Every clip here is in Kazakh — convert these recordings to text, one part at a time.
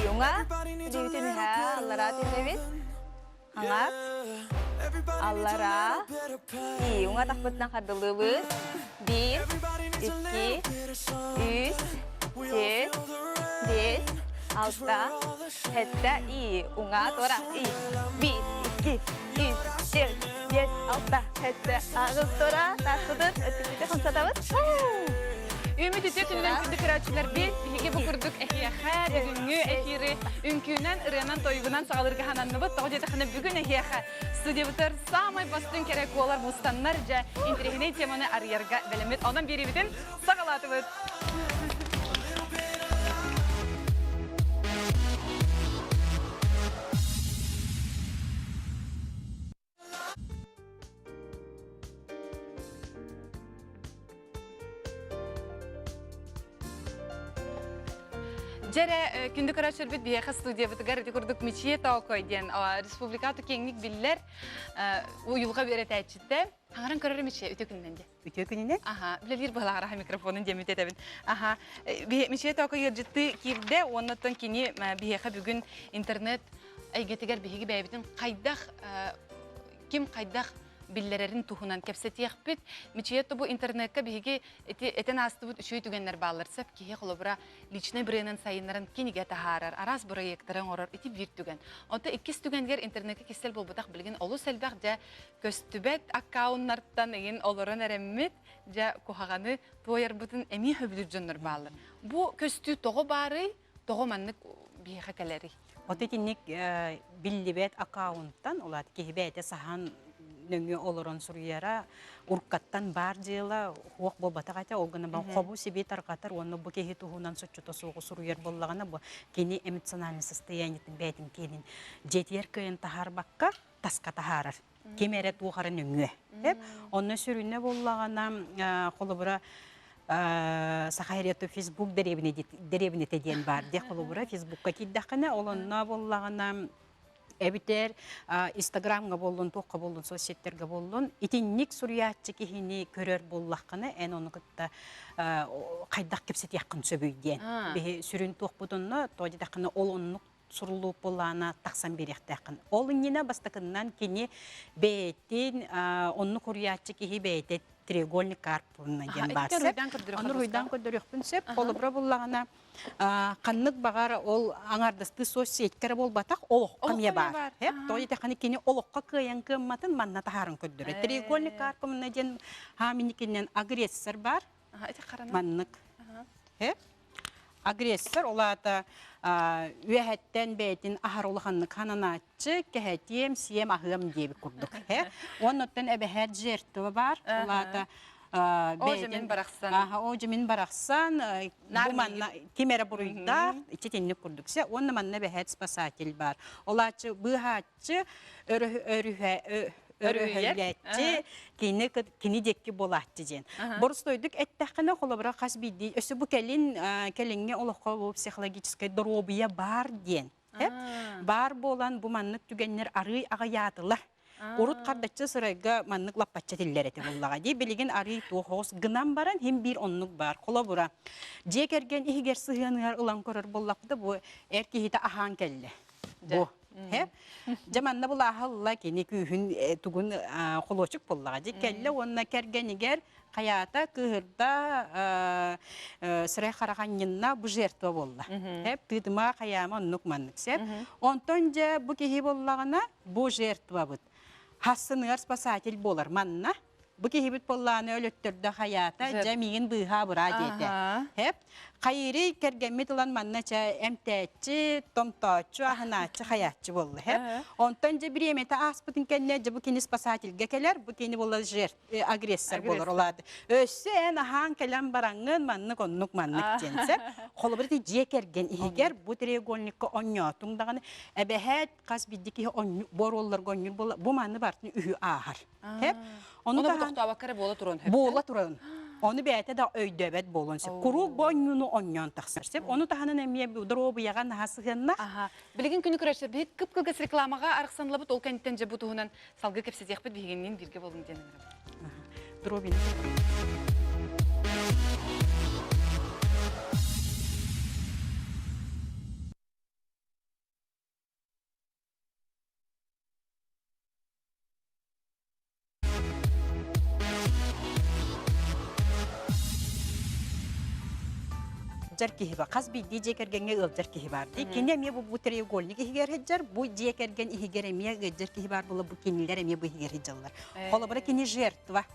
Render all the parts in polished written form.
İyunga, diwitini ha, Allara tebebit. Hangat, Allara. İyunga takbıttan kadılığız. 1, 2, 3, 4, 5, 6, 7, iyi. Unga, tora, iyi. 1, 2, 3, 4, 5, 6, 7, 6, tora, takıdır. Ötübüde konsadavız. Ümit ediyor günün gündü kıraççılar bir bu kurduk ehiyaha, bugünkü ehiri, ünkünen, ırıyanan, toygunan, sağlarga hananlıbı, toğucatı bugün ehiyaha. Stüdyobutar samay bastın kerek olar bustanlarca intrihine temanı arayarga belemet. Ondan biri bitin sağalatıbız. Jere kündü karaşır bit biyaha stüdyo bitigar kurduk miçiye taokoy diyen Respublikatı Kenglik Biller uyulga bir etçitte. Hangaran körürüm miçiye ütü günden de. Ütü gününe? Aha, bilir bağlara mikrofonun cemit edebin. Aha, miçiye taokoy yercitti kirde ondan kini biyaha bugün internet aygetigar bihigi beybitin kaydak kim kaydak billerin tuhunan kepseti yakbit miçiyetto bu internetke bihigi eten astı bu üçüyü tügenler bağlarsap ki kolobra liçne birinin sayınların kinige taharar aras proyektlerin orar iti bir tügen. Onta ikis tügenler internetke kissel bolbatak bilgin olu selbaq ja köstübet akkauntlardan egin oloran eremmit ja kuhagаны toyar butun emi höbülür jönler bağlar. Bu köstü toğu bari toğu manlık biha kaleri. Otetinlik billibet akkaunttan olat ki bete sahan nöngü oloron suruyara urkattan bar jela hoq bolbata kata ogana ban qobu sibi tarqatar onu bu kehi tuhunan soçuta soğu suruyar bollagana bu kini emosional состояниятын бетин келин жетер кöyün tahar bakka taska taharar kemeret uğara nöngü hep onu sürüne bollagana qolubura Сахария Facebook деревне теден бар де холобура Facebookка киддакана олонна боллагана эбитер Instagramга болдун токка болдун соцсеттерге болдун итинник суриятчы кихини көрөр боллаккана эн ону кытта кайдак кепсет якын сөбүйден бе сүрүн токпутунна тодидакына олоннук сурулуп боллана таксан беректакын ол ине бастакыннан кини бетин онну куриятчы кихи бетет треугольник карпуна ден барсып аныр уйдан көдөрөкпүн сеп колубра буллагана каннык багар ол аңардысты соцсеткер болбатак олок камия бар хеп тойда каны кини олокка кыян кымматын манна тахарын көдөрө треугольник карпуна ден хаминикинен агрессор бар маннык хеп агрессор олата үәһәттән бәйтин ахарулханнык хананатчы кәһәтем сием ахым дип курдук оннан әбәһәт жертва бар олата Ожемин барахсан. Ожемин барахсан бу манна кемера буруйда ичетенник курдук се онна манна бәһәт спасатель бар олачы быһатчы өрөһөләтче кини декки болатчы ден. Борстойдук эттәхне холобра хас бидди. Өсө бу келинге олокко бу психологическая дробия бар ден. Бар болан бу маннык түгеннер ары агаятылар. Урут кардачы сырайга маннык лаппача тиллер эте буллага. Ди билген ары тохос гынан баран хем бир оннук бар. Холобра. Же керген игер сыгыныр улан көрөр боллакты бу эркихите ахан келли. Бу Hep jamanna bula halla kini kühün tugun kolocuk bollaga kelle onna kergeniger hayata kıhırda sıra xaraganynna bu jertwa bolla. Hep tıdıma kayama onnuk manlık sep. Ontonca bu kihi bollagana bu jertwa bud. Hassınıgar spasatil bolar manna. Bu kihibit bollağını ölüttürdü hayata jamiğin bıha bura dedi. Hep kayırı kergemmet olan mannaça emtetçi, tomtoçu, ahınatçı, hayatçı bollu. Hep ondan bir yemete aspıtın kendine bu kini spasatil gekeler, bu kini bolla agressor bolur oladı. Össe en ahan kelam barangın manlık onnuk manlık jense. Kolubirti jekergen ihiger bu treugolnikka onyotun dağını ebehet kas biddiki borollar gonyur bolla bu manlı bartını ühü ahar. Hep onu da toktu avakara bola turun hep. Bola turun. Onu beyte da öydöbet bolunsa. Kuru bonyunu onyon taksırsep. Onu da hanın emiye bu drobu yagan hasıgınna. Bilgin günü kıraştır. Bir kıp-kılgıs reklamaga arıqsanılabıt ol kentence bu tuğunan salgı kepsiz yakbet bilginin birge bolun denemir. Drobin. ылжар киһи бар. Каз бидди жекергенге ылжар киһи бар. Кини эме бу треугольник ихигер хеджар, бу жекерген ихигер эме ылжар киһи бар була бу кинилер эме бу ихигер хеджаллар. Холобра кини жертва.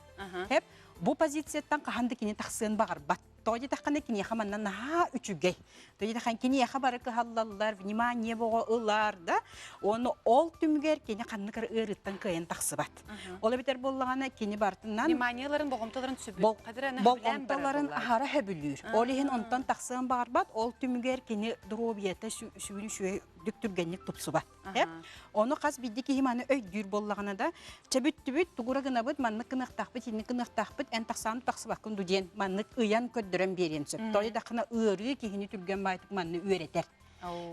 Хеп бу позицияттан каханды кини тахсын багар бат. Тоди тахканы кини хаманнан ха үчүгей. Тоди тахан кини яха бары кыхаллаллар, внимание бого ылар да. Оны ол түмгер кини канныкыр ырыттан кыйын тахсыбат. Ола битер боллагана кини бартынан вниманияларын богомталарын сүбү. Болгонталарын ахара хөбүлүр. Олиһин онтан тахсын багар бат, ол түмгер кини дробията сүүрү шүе дүктүргенник тупсубат. Хеп оны каз бидди ки маны өйдүр боллагана да чебүт-түбүт тугура гына бит манны кынактакпыт, инни кынактакпыт, эн тахсан тахсыбак күндү ден манны ыян көддөрөн берен сөп. Толи да кына ыры кихини түрген байтык манны үйретер.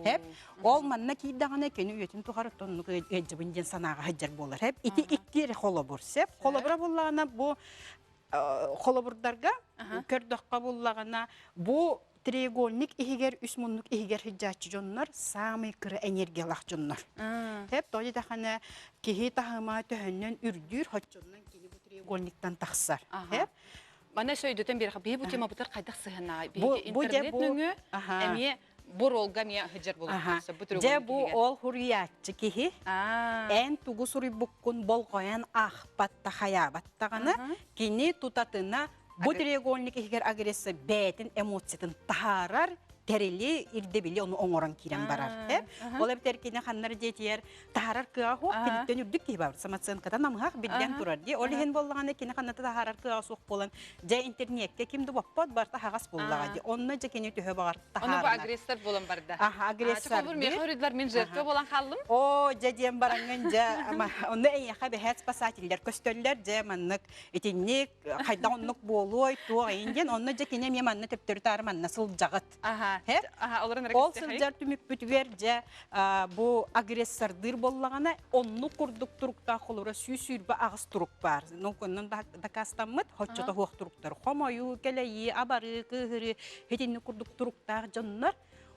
Хеп ол манна кийдагана кени үйөтүн тугары тонну эжибин ден санага хаджар болар. Хеп ити иккире холобур сеп. Холобура боллагана бу холобурдарга көрдөккө боллагана бу треугольник ихигер үсмунлук ихигер хиджачы жоннор самый кыры энергиялах жоннор. Хеп тоди тахана кихи тахыма төһөннөн үрдүр хотчоннан кини бу треугольниктан тахсар. Хеп Мана сөйдөтөн бери бе бу тема бутар кайдак сыгына. Интернет нүңү эми боролга мия хыжар болот. Же бу ол хуриятчы кихи. Эн тугу сури буккун болгоян ахпатта хаябаттаганы кини тутатына бу треугольник ихигер агрессия бетин эмоциятын таарар терели ирдебили onu оңоран кирен барар. Ол эптер кини ханнар жетер таарар кыаху биттен үрдүк ки бар. Самооценкада намхак билден турар ди. Ол хен болганы кини ханната таарар кыасук болан. Же интернетке кимди баппат барта хагас болгага ди. Онна же кини төһө багар таарар. Onu bu agresör bolan barda. Агрессор. Çabuk bir mehuriler min jертва bolan kallım. О, же дем баранган же ama onu en yaha be spasatiller köstöller je manнык etинник кайда оннук болой туа инден онна же кини мен манны тептер таар манна сыл жагат. Ол сылжар түмүк бүтүгер же бу агрессордыр боллагана онну курдук туруктаа холура сүйсүрбө агыс турук бар. Ноконнон да кастаммыт хоччото хуак туруктар. Хомою келеи абары кыгыры хетинни курдук туруктаа жоннор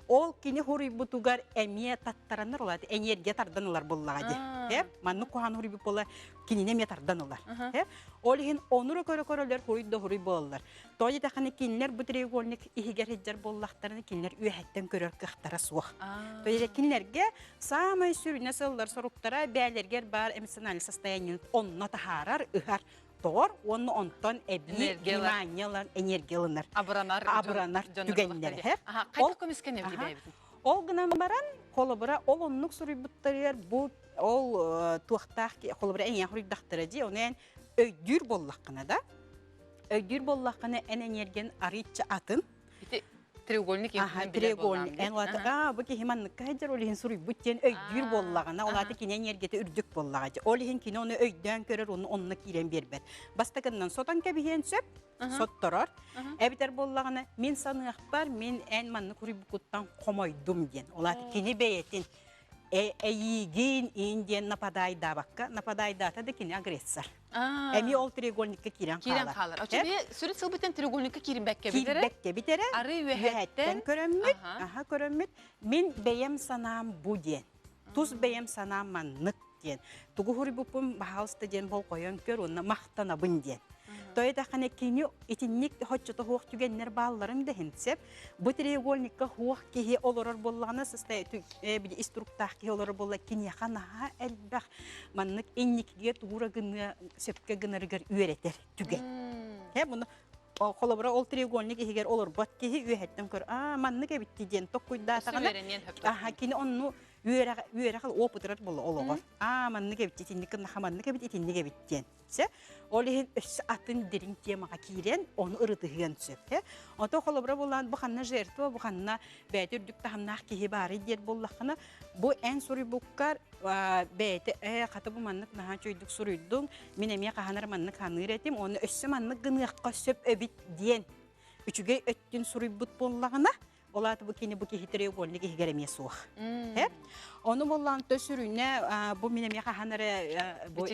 ол кини хури бутугар эмие таттараныр олат энергия тарданылар боллагади. Хеп манны кухан хури бола кинине ме тарданылар. Хеп ол хин онур көрөлөр хуридо хури боллар. Тоди таханы кинлер бу треугольник ихигер хеджер боллактарын кинлер үйөттөн көрөр кыхтара суак. Тоди кинлерге самый сүрүнө сыллар соруктара бәлергер бар эмоциональ состояние онно тахарар ыхар тор онно онтон эби вниманиялар энергиялар абранар түгенлер. Хеп Кайда көмүскөн эбди бебитин. Ол гынан баран холобура ол оннук сурубуттарыр бу ол туактак холобура эң яхур дактара ди онен өйдүр боллаккана да. Өйдүр боллаккана энерген арыча атын. Треугольник треугольник. Эн лата бу ки химанны кайдыр олин сурубуттен өйдүр боллагана олаты ки энергияте үрдүк боллагы. Олин кино оны өйдөн көрөр онны кирен бербет. Бастагындан сотан кебиген сөп сотторор. Эбитер боллагана мен саныактар мен эн манны курубуттан комойдум ден. Олаты кини беетин эйигин инден нападайда бакка нападайда да кини агрессор. Эми ол треугольникке кирен калар. Очебе сүрөт сылбытен треугольникке кирин бекке битере. Бекке битере. Ары үһеттен көрөммүт. Көрөммүт. Мен бейем санам бу ден. Туз бейем санам маннык ден. Тугу хури бупум бахалста ден бол коyon көр онна мактанабын ден. Тойда хане кини итинник хоччото хуак түгеннер балларын да хинсеп бу треугольникке хуак кихи олорор боллагана состоит би инструктах ки олорор болла кини хана элбах маннык инникке тугура гына сепке гыныргар үйретер түген. Муну холобура ол треугольник эгер олор бат кихи үйөттөн көр маннык битти ден токуйда тагана кини онну үйөрө кал опытрар боло ологор маннык битти тинник хаманнык битти тинник биттен се олихин өс атын дерин темага кирен оны ырытыгын сөп ото холобура болан бу ханна жертва бу ханна бетүрдүк тахамнах кихи бары дер боллахана бу эн сури буккар бете каты бу маннык наха чөйдүк суруйдуң мен эме каханар маннык ханыретим оны өссө маннык гыныакка сөп өбит диен үчүгө өттүн суруйбут боллагана олаты бу кини бу ки треугольник игереме сух. Onu bollan tösürüne bu mineme hanare bu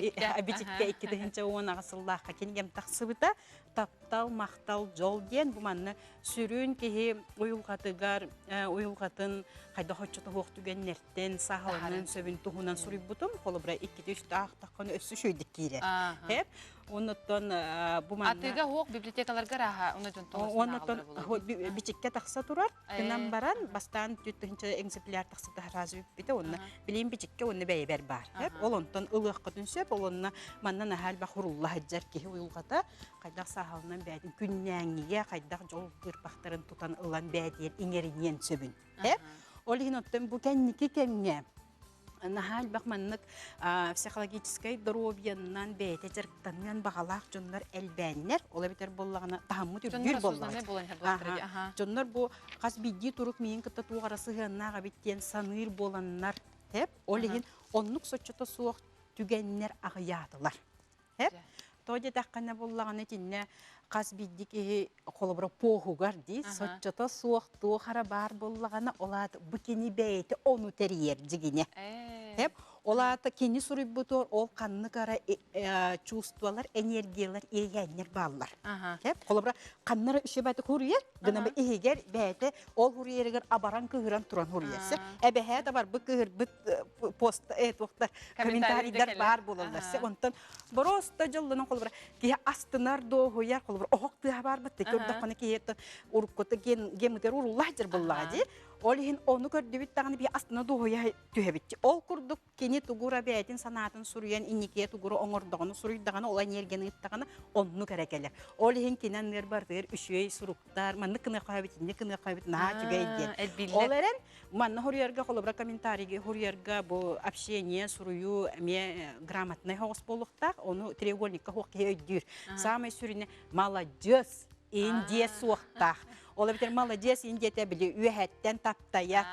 bitikte ikkidençe ona asıllahka kengem taksıbıta taptal maktal jol diyen bu manna sürün ki uyulgatıgar uyulgatın кайда хоччота хуктугеннертен сахаланын сөбүн тухунан сурубутум холобра 2-3 тактакканы өссү шөйдик кире. Хеп оннотон бу манна Атыга хук библиотекаларга раха уна жонтон. оннотон бичикке такса турар. Кынан баран бастан түттүнчө экземпляр таксыта разып бите онна билим бичикке онна бейбер бар. Хеп олонтон ылыкка түнсөп олонна маннан ахал ба хурулла хаджар ки уйулгата кайда сахалынан бәдин күннәңгиге кайда жол кырпактарын тутан ылан бәдин иңеринен сөбүн. Хеп олиноттон бу кенники кемге нахал бахманнык психологической здоровьянан бейте жарктаннан багалак жоннор элбәннер ола битер боллагына тааммы түрдүр боллар. Жоннор бу каз бидди турук миин кытта тугарасы гыннага биттен саныр боланнар деп олигин оннук соччото суок түгеннер агыятылар. Хеп тоje таккана боллагына тинне каз бидди колобро похугар ди соччото суок туу хара бар боллагына олат букини бейте ону терьер дигине. Хеп олата кини сурубутор ол канны кара чувствалар, энергиялар ийгеннер баллар. Хеп колобра каннары үшебаты хуриер, гынамы ийгер бейте ол хуриергер абаран кыгыран туран хуриерсе. Эбеhe да бар бу кыгыр бит пост токтар комментарийдер бар болаларсы. Онтон просто жыллының колобра ки астынар догуяр колобра охоктыга бар бит көрдөккөне киет уруккоты гемдер уруллажыр боллагы. Олихин onu көрдүбүт таганы би астына догуя түһебитчи. Ол курдук кени тугура бәйтин санатын суруян инникие тугура оңордогону суруйдаганы олай нергени иттаганы онну керекелер. Олихин кинен нер бардыр үшөй суруктар манны кына кайбит на түгейден. Олерен манны хорьерга холобра комментарийге хорьерга бу общение сурую ме грамотный хос болуктак onu треугольникка хокке өйдүр. Самый сүрине молодец Индия суактах. Ола битер молодец индия били үйәттен таптая.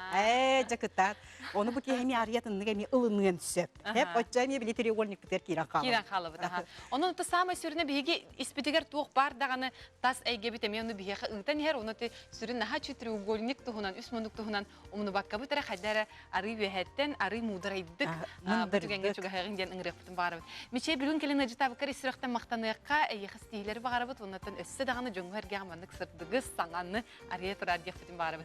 Жакытат. Оны бу кеми ариятынныга ми ылынын сөп. Хеп отчами били треугольник битер киран калып. Киран калып да. Оны то самый сүрүнө биги испитигер тук бар даганы тас эйге бите мен биги ытан хер оны те сүрүнө хачы треугольник тухунан үс мундук тухунан умуну бакка битер хадара ары үйәттен ары мудрайдык. Бүтүгөнгө чуга хагынден ыңрыктын бары. Миче бүгүн келине житабы кирисрактан мактаныкка эйхстилери багарабыт онтон өссө даганы жоңгерге амандык сырдыгыз саңан ария турар деп бүтүн бары.